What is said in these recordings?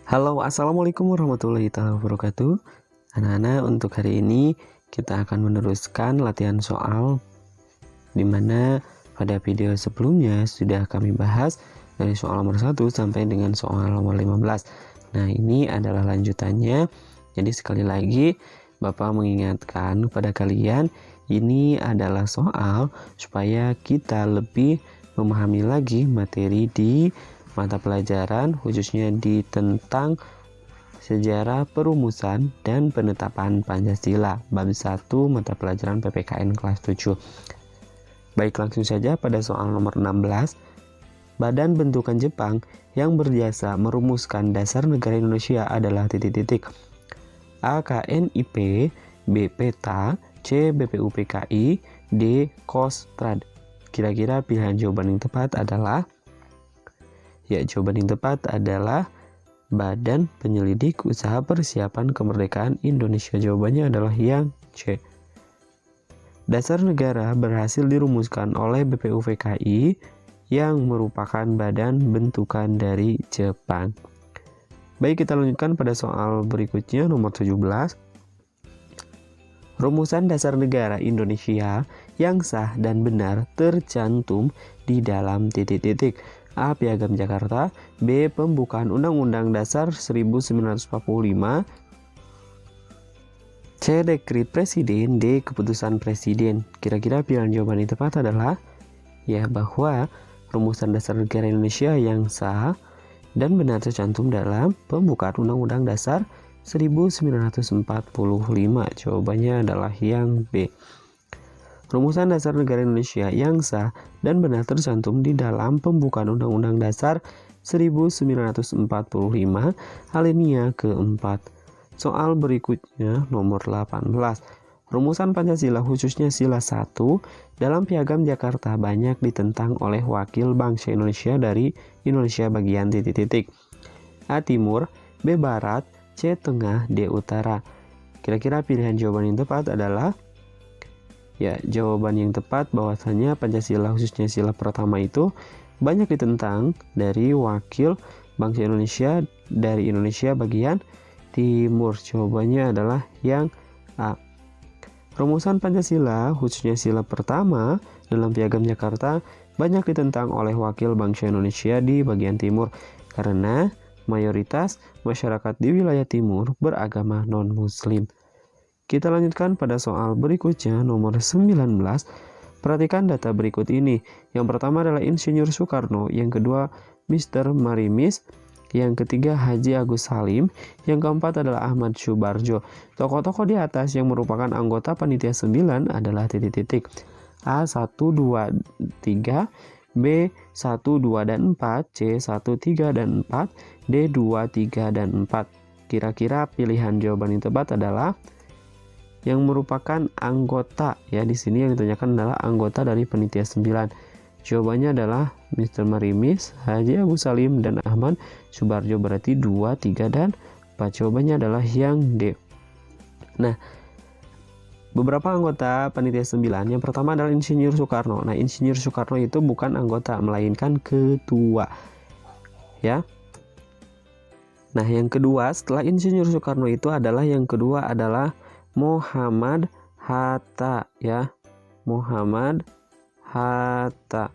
Halo, assalamualaikum warahmatullahi wabarakatuh. Anak-anak, untuk hari ini kita akan meneruskan latihan soal di mana pada video sebelumnya sudah kami bahas dari soal nomor 1 sampai dengan soal nomor 15. Nah, ini adalah lanjutannya. Jadi sekali lagi Bapak mengingatkan kepada kalian, ini adalah soal supaya kita lebih memahami lagi materi di mata pelajaran, khususnya di tentang sejarah perumusan dan penetapan Pancasila bab 1 mata pelajaran PPKN kelas 7. Baik, langsung saja pada soal nomor 16. Badan bentukan Jepang yang berjasa merumuskan dasar negara Indonesia adalah titik-titik. A. KNIP, B. Peta, C. BPUPKI, D. Kostrad. Kira-kira pilihan jawaban yang tepat adalah jawaban yang tepat adalah Badan Penyelidik Usaha Persiapan Kemerdekaan Indonesia. Jawabannya adalah yang C. Dasar negara berhasil dirumuskan oleh BPUPKI yang merupakan badan bentukan dari Jepang. Baik, kita lanjutkan pada soal berikutnya, nomor 17. Rumusan dasar negara Indonesia yang sah dan benar tercantum di dalam titik-titik. A. Piagam Jakarta, B. Pembukaan Undang-Undang Dasar 1945, C. Dekret Presiden, D. Keputusan Presiden. Kira-kira pilihan jawaban yang tepat adalah bahwa rumusan dasar negara Indonesia yang sah dan benar tercantum dalam Pembukaan Undang-Undang Dasar 1945. Jawabannya adalah yang B. Rumusan dasar negara Indonesia yang sah dan benar tercantum di dalam Pembukaan Undang-Undang Dasar 1945 alinea keempat. Soal berikutnya nomor 18. Rumusan Pancasila khususnya sila 1 dalam Piagam Jakarta banyak ditentang oleh wakil bangsa Indonesia dari Indonesia bagian titik-titik. A. Timur, B. Barat, C. Tengah, D. Utara. Kira-kira pilihan jawaban yang tepat adalah jawaban yang tepat bahwasanya Pancasila khususnya sila pertama itu banyak ditentang dari wakil bangsa Indonesia dari Indonesia bagian timur. Jawabannya adalah yang A. Rumusan Pancasila khususnya sila pertama dalam Piagam Jakarta banyak ditentang oleh wakil bangsa Indonesia di bagian timur karena mayoritas masyarakat di wilayah timur beragama non-muslim. Kita lanjutkan pada soal berikutnya, nomor 19. Perhatikan data berikut ini. Yang pertama adalah Insinyur Soekarno, yang kedua Mr. Marimis, yang ketiga Haji Agus Salim, yang keempat adalah Ahmad Subarjo. Tokoh-tokoh di atas yang merupakan anggota Panitia 9 adalah titik-titik. A. 1, 2, 3, B. 1, 2, dan 4, C. 1, 3, dan 4, D. 2, 3, dan 4. Kira-kira pilihan jawaban yang tepat adalah yang merupakan anggota, di sini yang ditanyakan adalah anggota dari Panitia 9. Jawabannya adalah Mr. Marimis, Haji Agus Salim, dan Ahmad Subarjo, berarti 2, 3, dan 4. Jawabannya adalah yang D. Nah, beberapa anggota Panitia 9, yang pertama adalah Insinyur Soekarno. Nah, Insinyur Soekarno itu bukan anggota, melainkan ketua. Nah, yang kedua setelah Insinyur Soekarno itu adalah yang kedua adalah Muhammad Hatta, Muhammad Hatta.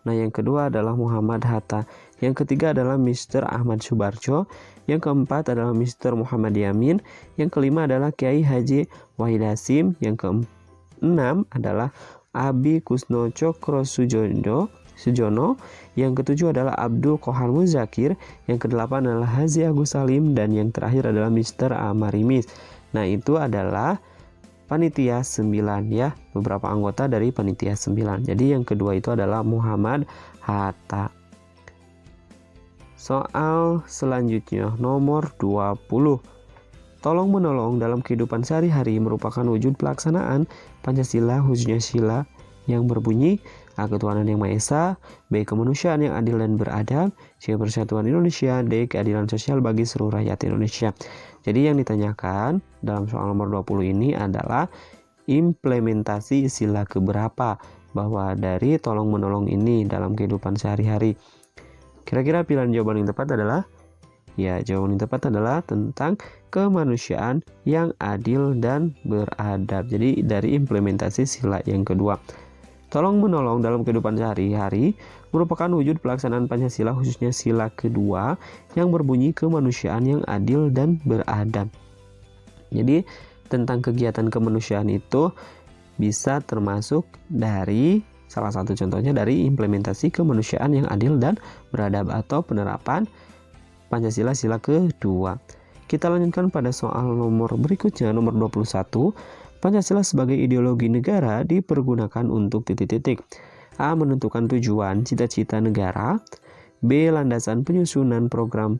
Nah, yang kedua adalah Muhammad Hatta. Yang ketiga adalah Mr. Ahmad Subarjo. Yang keempat adalah Mr. Muhammad Yamin. Yang kelima adalah Kiai Haji Wahid Hasim. Yang keenam adalah Abi Kusno Cokro Sujono. Yang ketujuh adalah Abdul Qohar Muzakir. Yang kedelapan adalah Haji Agus Salim. Dan yang terakhir adalah Mr. Amarimis. Nah, itu adalah Panitia 9, beberapa anggota dari Panitia 9. Jadi yang kedua itu adalah Muhammad Hatta. Soal selanjutnya nomor 20. Tolong menolong dalam kehidupan sehari-hari merupakan wujud pelaksanaan Pancasila khususnya sila yang berbunyi A. Ketuhanan yang Maha Esa, B. Kemanusiaan yang adil dan beradab, C. Persatuan Indonesia, D. Keadilan sosial bagi seluruh rakyat Indonesia. Jadi yang ditanyakan dalam soal nomor 20 ini adalah implementasi sila keberapa bahwa dari tolong menolong ini dalam kehidupan sehari-hari. Kira-kira pilihan jawaban yang tepat adalah Ya, jawaban yang tepat adalah tentang kemanusiaan yang adil dan beradab. Jadi dari implementasi sila yang kedua. Tolong menolong dalam kehidupan sehari-hari merupakan wujud pelaksanaan Pancasila, khususnya sila kedua yang berbunyi kemanusiaan yang adil dan beradab. Jadi tentang kegiatan kemanusiaan itu bisa termasuk dari salah satu contohnya dari implementasi kemanusiaan yang adil dan beradab atau penerapan Pancasila sila kedua. Kita lanjutkan pada soal nomor berikutnya, nomor 21. Pancasila sebagai ideologi negara dipergunakan untuk titik-titik. A. Menentukan tujuan cita-cita negara. B. Landasan penyusunan program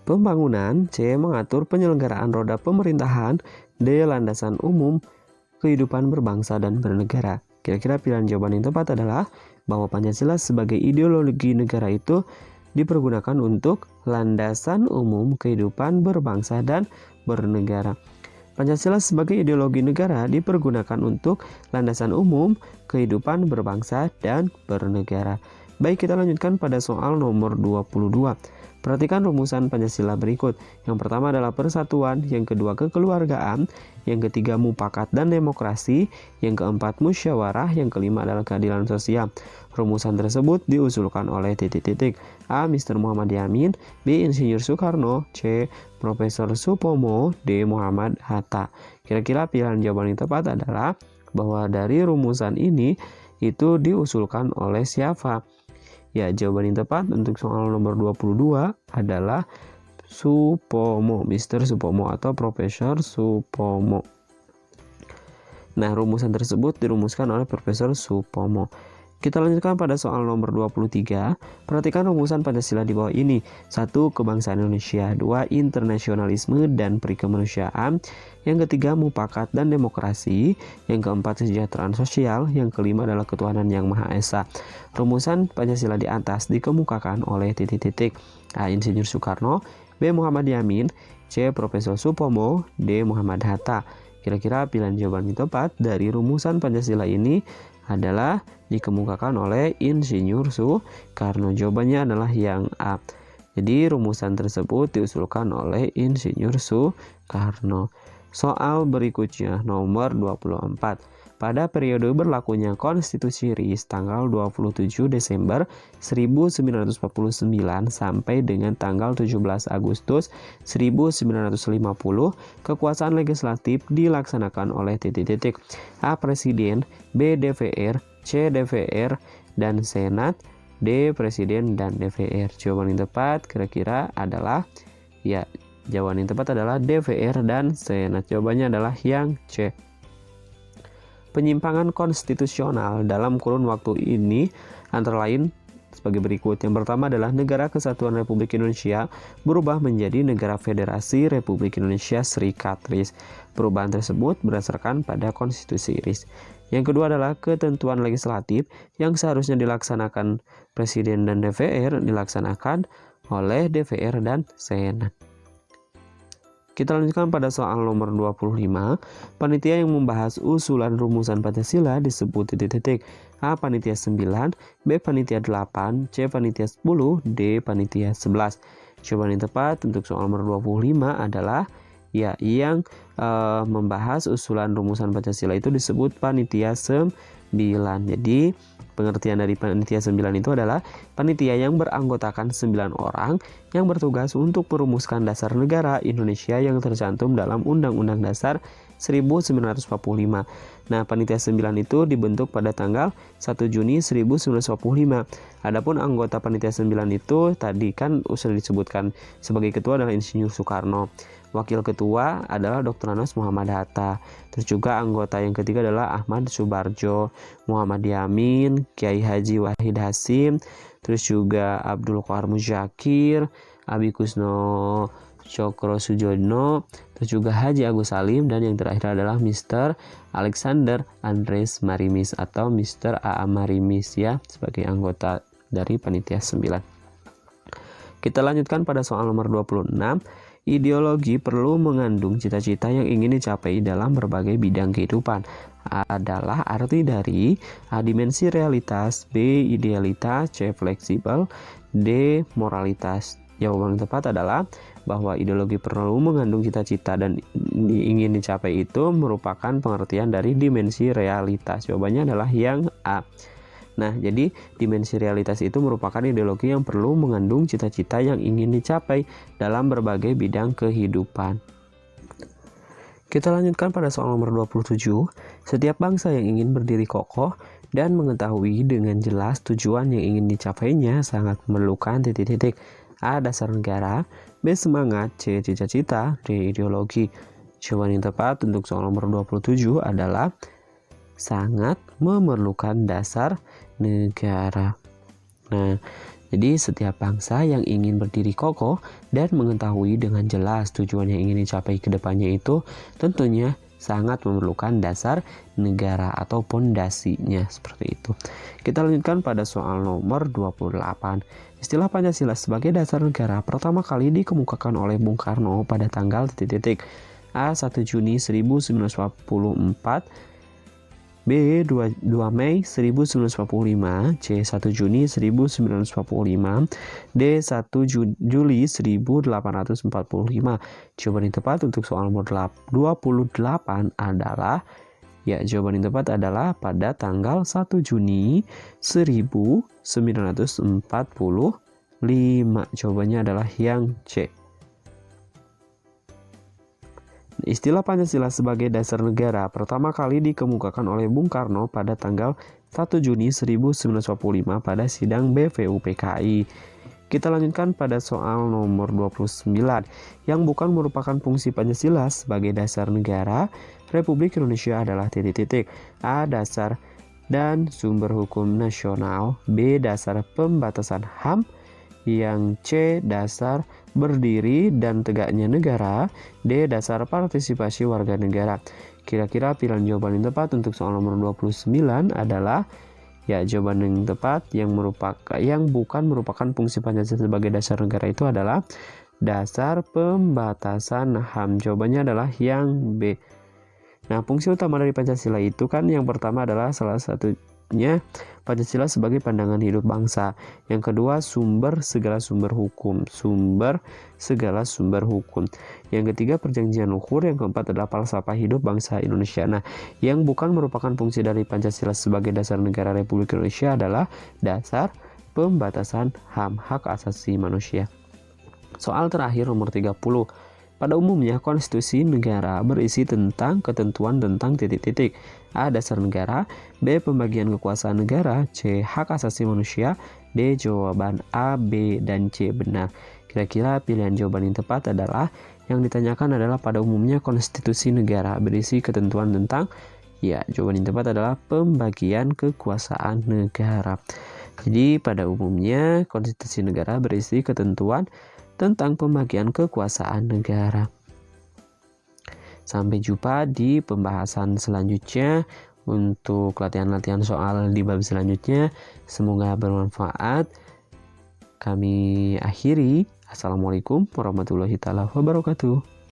pembangunan. C. Mengatur penyelenggaraan roda pemerintahan. D. Landasan umum kehidupan berbangsa dan bernegara. Kira-kira pilihan jawaban yang tepat adalah bahwa Pancasila sebagai ideologi negara itu dipergunakan untuk landasan umum kehidupan berbangsa dan bernegara. Pancasila sebagai ideologi negara dipergunakan untuk landasan umum kehidupan berbangsa dan bernegara. Baik, kita lanjutkan pada soal nomor 22. Perhatikan rumusan Pancasila berikut. Yang pertama adalah persatuan, yang kedua kekeluargaan, yang ketiga mufakat dan demokrasi, yang keempat musyawarah, yang kelima adalah keadilan sosial. Rumusan tersebut diusulkan oleh titik-titik. A. Mr. Muhammad Yamin, B. Insinyur Soekarno, C. Profesor Supomo, D. Muhammad Hatta. Kira-kira pilihan jawaban yang tepat adalah bahwa dari rumusan ini itu diusulkan oleh siapa? Ya, jawaban yang tepat untuk soal nomor 22 adalah Supomo, Mr. Supomo atau Profesor Supomo. Nah, rumusan tersebut dirumuskan oleh Profesor Supomo. Kita lanjutkan pada soal nomor 23. Perhatikan rumusan Pancasila di bawah ini. 1. Kebangsaan Indonesia. 2. Internasionalisme dan perikemanusiaan. Yang ketiga mufakat dan demokrasi. Yang keempat kesejahteraan sosial. Yang kelima adalah ketuhanan yang Maha Esa. Rumusan Pancasila di atas dikemukakan oleh titik-titik. A. Insinyur Soekarno. B. Muhammad Yamin. C. Profesor Supomo. D. Muhammad Hatta. Kira-kira pilihan jawaban yang tepat dari rumusan Pancasila ini adalah dikemukakan oleh Insinyur Soekarno. Jawabannya adalah yang A. Jadi rumusan tersebut diusulkan oleh Insinyur Soekarno. Soal berikutnya nomor 24. Pada periode berlakunya Konstitusi RIS tanggal 27 Desember 1949 sampai dengan tanggal 17 Agustus 1950, kekuasaan legislatif dilaksanakan oleh titik-titik. A. Presiden, B. DPR, C. DPR dan Senat, D. Presiden dan DPR. Jawaban yang tepat kira-kira adalah jawaban yang tepat adalah DPR dan Senat. Jawabannya adalah yang C. Penyimpangan konstitusional dalam kurun waktu ini antara lain sebagai berikut. Yang pertama adalah Negara Kesatuan Republik Indonesia berubah menjadi Negara Federasi Republik Indonesia Serikat RIS. Perubahan tersebut berdasarkan pada Konstitusi RIS. Yang kedua adalah ketentuan legislatif yang seharusnya dilaksanakan Presiden dan DPR dilaksanakan oleh DPR dan Senat. Kita lanjutkan pada soal nomor 25. Panitia yang membahas usulan rumusan Pancasila disebut titik-titik. A. Panitia 9, B. Panitia 8, C. Panitia 10, D. Panitia 11. Jawaban yang tepat untuk soal nomor 25 adalah yang membahas usulan rumusan Pancasila itu disebut Panitia 9. Jadi pengertian dari Panitia 9 itu adalah panitia yang beranggotakan 9 orang yang bertugas untuk merumuskan dasar negara Indonesia yang tercantum dalam Undang-Undang Dasar 1945. Nah, Panitia 9 itu dibentuk pada tanggal 1 Juni 1945. Adapun anggota Panitia 9 itu tadi kan sudah disebutkan sebagai ketua adalah Insinyur Soekarno. Wakil ketua adalah Dr. Anwas Muhammad Hatta. Terus juga anggota yang ketiga adalah Ahmad Subarjo, Muhammad Yamin, Kiai Haji Wahid Hasim, terus juga Abdul Qahar Musyakir, Abi Kusno Cokro Sujono, terus juga Haji Agus Salim, dan yang terakhir adalah Mr. Alexander Andres Marimis atau Mr. A.A. Marimis sebagai anggota dari Panitia 9. Kita lanjutkan pada soal nomor 26. Ideologi perlu mengandung cita-cita yang ingin dicapai dalam berbagai bidang kehidupan. Adalah arti dari A. Dimensi realitas, B. Idealitas, C. Fleksibel, D. Moralitas. Jawaban yang tepat adalah bahwa ideologi perlu mengandung cita-cita dan ingin dicapai itu merupakan pengertian dari dimensi realitas. Jawabannya adalah yang A. Nah, jadi dimensi realitas itu merupakan ideologi yang perlu mengandung cita-cita yang ingin dicapai dalam berbagai bidang kehidupan. Kita lanjutkan pada soal nomor 27. Setiap bangsa yang ingin berdiri kokoh dan mengetahui dengan jelas tujuan yang ingin dicapainya sangat memerlukan titik-titik. A. Dasar negara, B. Semangat, C. Cita-cita, D. Ideologi. Jawaban yang tepat untuk soal nomor 27 adalah sangat memerlukan dasar negara. Nah, jadi setiap bangsa yang ingin berdiri kokoh dan mengetahui dengan jelas tujuan yang ingin dicapai ke depannya itu tentunya sangat memerlukan dasar negara atau pondasinya seperti itu. Kita lanjutkan pada soal nomor 28. Istilah Pancasila sebagai dasar negara pertama kali dikemukakan oleh Bung Karno pada tanggal titik-titik. A. 1 Juni 1944, B. 2 Mei 1945, C. 1 Juni 1945, D. 1 Juli 1845. Jawaban yang tepat untuk soal nomor 28 adalah jawaban yang tepat adalah pada tanggal 1 Juni 1945. Jawabannya adalah yang C. Istilah Pancasila sebagai dasar negara pertama kali dikemukakan oleh Bung Karno pada tanggal 1 Juni 1945 pada sidang BVUPKI. Kita lanjutkan pada soal nomor 29. Yang bukan merupakan fungsi Pancasila sebagai dasar negara Republik Indonesia adalah titik-titik. A. Dasar dan sumber hukum nasional, B. Dasar pembatasan HAM, yang C. Dasar berdiri dan tegaknya negara, D. Dasar partisipasi warga negara. Kira-kira pilihan jawaban yang tepat untuk soal nomor 29 adalah jawaban yang tepat yang bukan merupakan fungsi Pancasila sebagai dasar negara itu adalah dasar pembatasan HAM. Jawabannya adalah yang B. Nah, fungsi utama dari Pancasila itu kan yang pertama adalah salah satunya Pancasila sebagai pandangan hidup bangsa. Yang kedua, segala sumber hukum. Yang ketiga, perjanjian luhur. Yang keempat adalah falsafah hidup bangsa Indonesia. Nah, yang bukan merupakan fungsi dari Pancasila sebagai dasar negara Republik Indonesia adalah dasar pembatasan HAM, hak asasi manusia. Soal terakhir nomor 30. Pada umumnya, konstitusi negara berisi tentang ketentuan tentang titik-titik. A. Dasar negara, B. Pembagian kekuasaan negara, C. Hak asasi manusia, D. Jawaban A, B, dan C benar. Kira-kira pilihan jawaban yang tepat adalah yang ditanyakan adalah pada umumnya konstitusi negara berisi ketentuan tentang jawaban yang tepat adalah pembagian kekuasaan negara. Jadi pada umumnya konstitusi negara berisi ketentuan tentang pembagian kekuasaan negara. Sampai jumpa di pembahasan selanjutnya untuk latihan-latihan soal di bab selanjutnya. Semoga bermanfaat. Kami akhiri. Assalamualaikum warahmatullahi wabarakatuh.